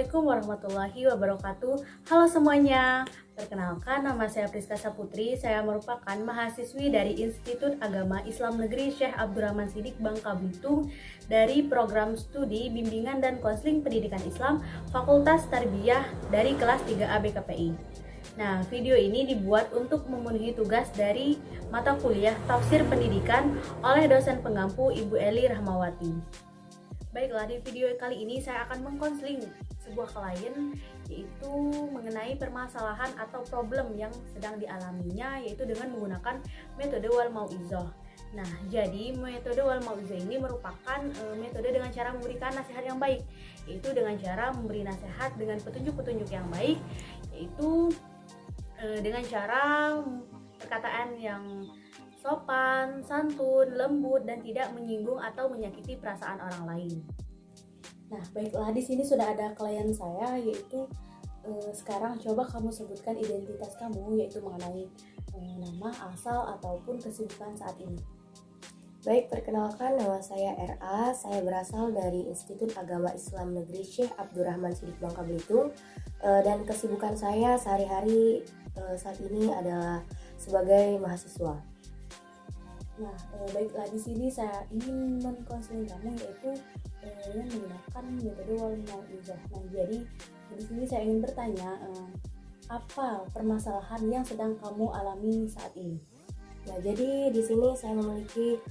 Assalamualaikum warahmatullahi wabarakatuh. Halo semuanya, perkenalkan nama saya Priska Saputri. Saya merupakan mahasiswi dari Institut Agama Islam Negeri Syekh Abdurrahman Siddiq Bangka Belitung dari program studi Bimbingan dan Konseling Pendidikan Islam Fakultas Tarbiyah dari kelas 3A BKPI. Nah, video ini dibuat untuk memenuhi tugas dari mata kuliah Tafsir Pendidikan oleh dosen pengampu Ibu Eli Rahmawati. Baiklah, di video kali ini saya akan mengkonseling sebuah klien, yaitu mengenai permasalahan atau problem yang sedang dialaminya, yaitu dengan menggunakan metode wal mau'izah. Nah, jadi metode wal mau'izah ini merupakan metode dengan cara memberikan nasihat yang baik, yaitu dengan cara memberi nasihat dengan petunjuk-petunjuk yang baik, yaitu dengan cara perkataan yang sopan, santun, lembut, dan tidak menyinggung atau menyakiti perasaan orang lain. Nah, baiklah, di sini sudah ada klien saya, yaitu sekarang coba kamu sebutkan identitas kamu, yaitu mengenai nama, asal, ataupun kesibukan saat ini. Baik, perkenalkan nama saya RA, saya berasal dari Institut Agama Islam Negeri Syekh Abdurrahman Siddiq Bangka Belitung, dan kesibukan saya sehari-hari saat ini adalah sebagai mahasiswa. Nah, baiklah, di sini saya ingin mengkonseling kamu, yaitu dengan menggunakan metode wal mau'izah. Nah, jadi di sini saya ingin bertanya, apa permasalahan yang sedang kamu alami saat ini? Nah, jadi di sini saya memiliki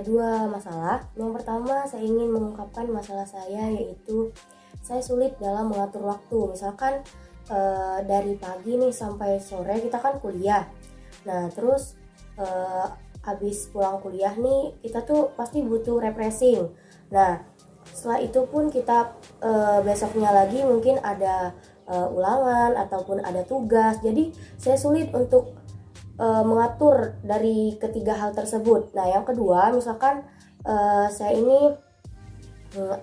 dua masalah. Yang pertama, saya ingin mengungkapkan masalah saya, yaitu saya sulit dalam mengatur waktu. Misalkan dari pagi nih sampai sore kita kan kuliah. Nah, terus habis pulang kuliah nih kita tuh pasti butuh refreshing. Nah, setelah itu pun kita besoknya lagi mungkin ada ulangan ataupun ada tugas. Jadi saya sulit untuk mengatur dari ketiga hal tersebut. Nah, yang kedua, misalkan saya ini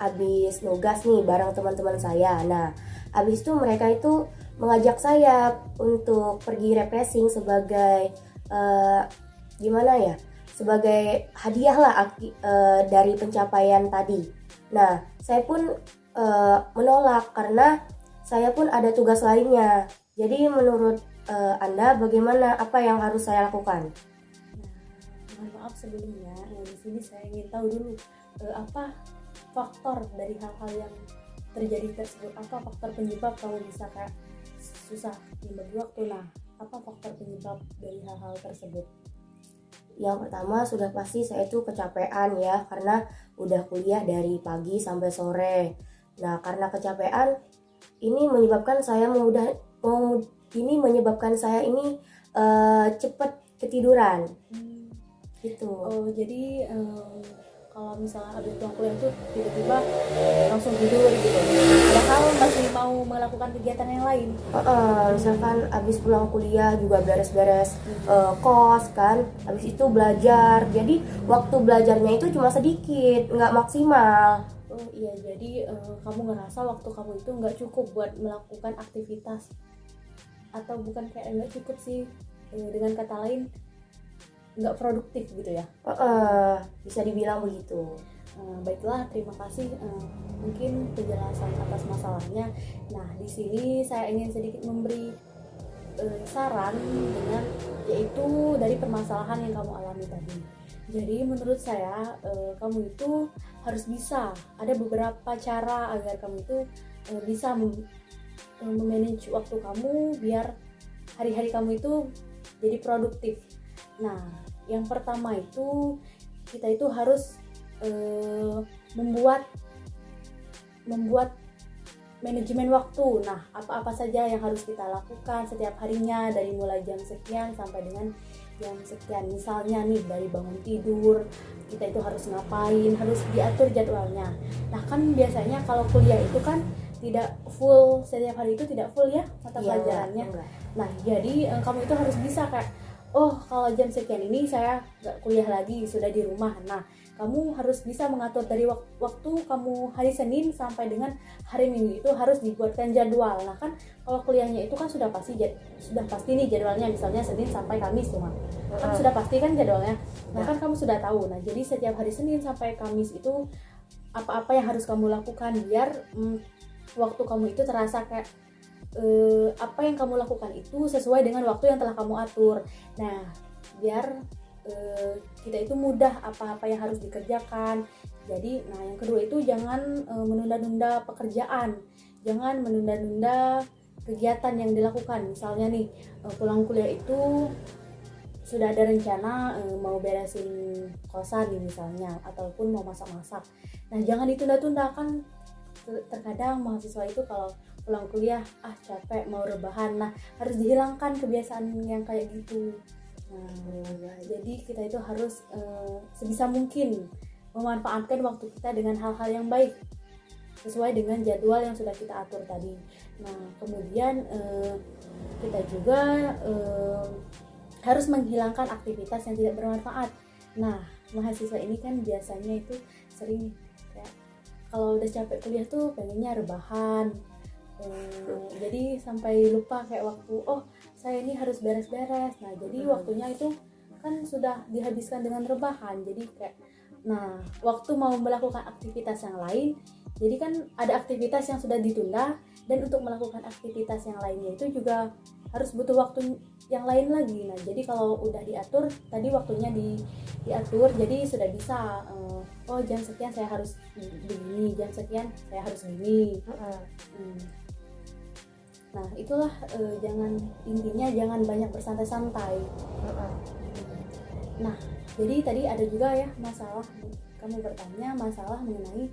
habis nugas nih bareng teman-teman saya. Nah, habis itu mereka itu mengajak saya untuk pergi refreshing sebagai gimana ya, sebagai hadiah lah dari pencapaian tadi. Nah, saya pun menolak karena saya pun ada tugas lainnya. Jadi menurut Anda bagaimana, apa yang harus saya lakukan? Nah, mohon maaf sebelumnya, di sini saya ingin tahu dulu apa faktor dari hal-hal yang terjadi tersebut. Apa faktor penyebab kamu bisa kayak susah membagi waktu? Nah, apa faktor penyebab dari hal-hal tersebut? Yang pertama, sudah pasti saya itu kecapean ya, karena udah kuliah dari pagi sampai sore. Nah, karena kecapean ini menyebabkan saya cepat ketiduran. Gitu. Oh, jadi kalau misalnya habis pulang kuliah tuh tiba-tiba langsung tidur gitu, padahal masih mau melakukan kegiatan yang lain. Misalkan habis pulang kuliah juga beres-beres kos kan, habis itu belajar, jadi waktu belajarnya itu cuma sedikit, nggak maksimal. Oh iya, jadi kamu ngerasa waktu kamu itu nggak cukup buat melakukan aktivitas, atau bukan kayak nggak cukup sih, dengan kata lain nggak produktif gitu ya? Bisa dibilang begitu. Baiklah, terima kasih mungkin penjelasan atas masalahnya. Nah, di sini saya ingin sedikit memberi saran dengan, yaitu dari permasalahan yang kamu alami tadi. Jadi menurut saya kamu itu harus bisa, ada beberapa cara agar kamu itu bisa memanage waktu kamu biar hari-hari kamu itu jadi produktif. Nah, yang pertama itu kita itu harus membuat manajemen waktu. Nah, apa-apa saja yang harus kita lakukan setiap harinya dari mulai jam sekian sampai dengan jam sekian. Misalnya nih, dari bangun tidur kita itu harus ngapain, harus diatur jadwalnya. Nah, kan biasanya kalau kuliah itu kan tidak full, setiap hari itu tidak full ya mata pelajarannya. Nah, jadi kamu itu harus bisa kayak, oh kalau jam sekian ini saya gak kuliah lagi, sudah di rumah. Nah, kamu harus bisa mengatur dari waktu kamu hari Senin sampai dengan hari Minggu itu harus dibuatkan jadwal. Nah, kan kalau kuliahnya itu kan sudah pasti nih jadwalnya, misalnya Senin sampai Kamis cuma. Kan sudah pasti kan jadwalnya. Nah, kan kamu sudah tahu. Nah, jadi setiap hari Senin sampai Kamis itu apa-apa yang harus kamu lakukan biar waktu kamu itu terasa kayak apa yang kamu lakukan itu sesuai dengan waktu yang telah kamu atur. Nah, biar kita itu mudah apa-apa yang harus dikerjakan. Jadi, nah yang kedua itu jangan menunda-nunda pekerjaan, jangan menunda-nunda kegiatan yang dilakukan. Misalnya nih, pulang kuliah itu sudah ada rencana mau beresin kosan nih misalnya, ataupun mau masak-masak. Nah, jangan ditunda-tunda. Kan terkadang mahasiswa itu kalau pulang kuliah capek mau rebahan, nah harus dihilangkan kebiasaan yang kayak gitu. Nah, jadi kita itu harus sebisa mungkin memanfaatkan waktu kita dengan hal-hal yang baik sesuai dengan jadwal yang sudah kita atur tadi. Nah, kemudian kita juga harus menghilangkan aktivitas yang tidak bermanfaat. Nah, mahasiswa ini kan biasanya itu sering kayak kalau udah capek kuliah tuh pengennya rebahan, jadi sampai lupa kayak waktu saya ini harus beres-beres. Nah, jadi waktunya itu kan sudah dihabiskan dengan rebahan. Jadi kayak waktu mau melakukan aktivitas yang lain, jadi kan ada aktivitas yang sudah ditunda, dan untuk melakukan aktivitas yang lainnya itu juga harus butuh waktu yang lain lagi. Nah, jadi kalau udah diatur tadi waktunya diatur, jadi sudah bisa jam sekian saya harus begini, jam sekian saya harus begini. Nah, itulah intinya jangan banyak bersantai-santai. Nah, jadi tadi ada juga ya masalah, kamu bertanya masalah mengenai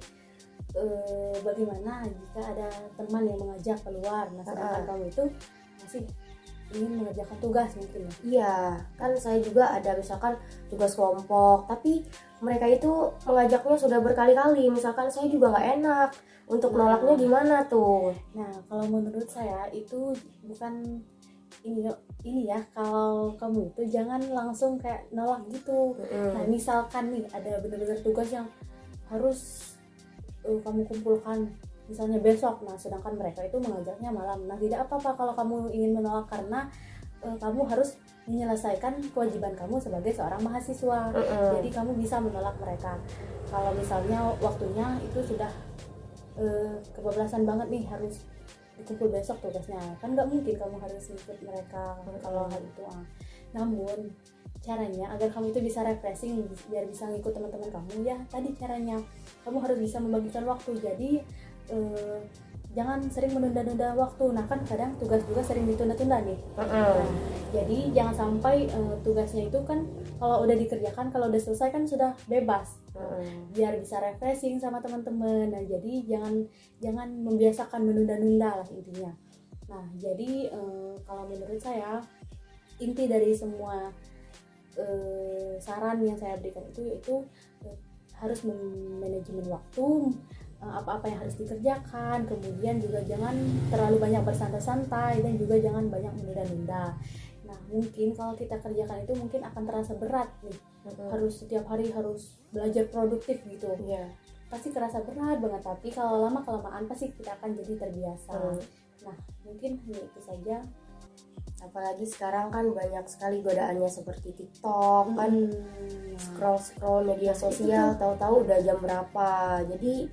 bagaimana jika ada teman yang mengajak keluar. Nah, sedangkan kamu itu masih ingin mengerjakan tugas mungkin ya. Iya, kan saya juga ada misalkan tugas kelompok, tapi mereka itu mengajaknya sudah berkali-kali. Misalkan saya juga nggak enak untuk nolaknya gimana tuh. Nah, kalau menurut saya itu bukan ini ya, kalau kamu itu jangan langsung kayak nolak gitu. Nah, misalkan nih ada benar-benar tugas yang harus kamu kumpulkan misalnya besok, nah sedangkan mereka itu mengajaknya malam. Nah, tidak apa-apa kalau kamu ingin menolak, karena kamu harus menyelesaikan kewajiban kamu sebagai seorang mahasiswa. Jadi kamu bisa menolak mereka. Kalau misalnya waktunya itu sudah kebablasan banget nih, harus dikumpul besok tugasnya, kan nggak mungkin kamu harus ikut mereka kalau hal itu. Namun caranya agar kamu itu bisa refreshing, biar bisa ngikut teman-teman kamu, ya tadi caranya kamu harus bisa membagikan waktu. Jadi jangan sering menunda-nunda waktu. Nah, kan kadang tugas juga sering ditunda-tunda nih. Nah, jadi jangan sampai tugasnya itu kan kalau udah dikerjakan, kalau udah selesai kan sudah bebas. Biar bisa refreshing sama teman-teman. Nah, jadi jangan membiasakan menunda-nunda lah intinya. Nah, jadi kalau menurut saya inti dari semua saran yang saya berikan itu yaitu harus manajemen waktu, apa-apa yang harus dikerjakan, kemudian juga jangan terlalu banyak bersantai-santai, dan juga jangan banyak menunda-nunda. Nah, mungkin kalau kita kerjakan itu mungkin akan terasa berat nih, harus setiap hari harus belajar produktif gitu. Pasti terasa berat banget, tapi kalau lama-kelamaan pasti kita akan jadi terbiasa. Nah, mungkin hanya itu saja. Apalagi sekarang kan banyak sekali godaannya seperti TikTok, kan scroll media sosial, tahu-tahu udah jam berapa. Jadi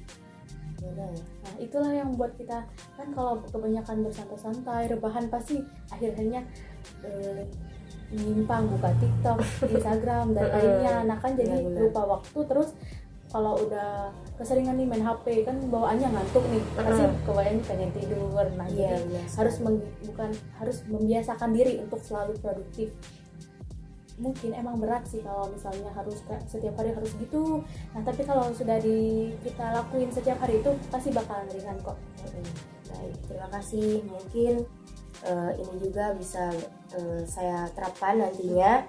Nah, itulah yang buat kita kan kalau kebanyakan bersantai-santai, rebahan, pasti akhirnya menyimpang, buka TikTok, Instagram dan lainnya. Nah, kan jadi lupa waktu. Terus kalau udah keseringan nih main HP, kan bawaannya ngantuk nih, pasti kebayangnya pengen tidur. Nah, jadi harus membiasakan diri untuk selalu produktif. Mungkin emang berat sih kalau misalnya harus setiap hari harus gitu. Nah, tapi kalau sudah kita lakuin setiap hari itu pasti bakalan ringan kok. Baik, terima kasih. Mungkin ini juga bisa saya terapkan nantinya.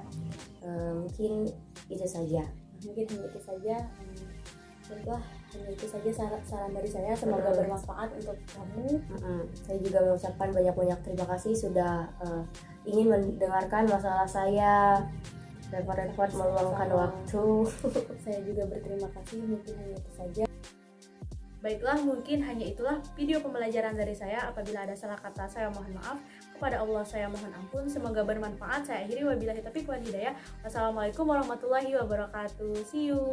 Mungkin itu saja. Baiklah, hanya itu saja saran dari saya. Semoga bermanfaat untuk kamu. Saya juga mengucapkan banyak-banyak terima kasih sudah ingin mendengarkan masalah saya, repot-repot meluangkan waktu. Saya juga berterima kasih. Mungkin hanya itu saja. Baiklah, mungkin hanya itulah video pembelajaran dari saya. Apabila ada salah kata, saya mohon maaf. Kepada Allah saya mohon ampun. Semoga bermanfaat. Saya akhiri, wabillahi taufiq wal hidayah. Wassalamualaikum warahmatullahi wabarakatuh. See you.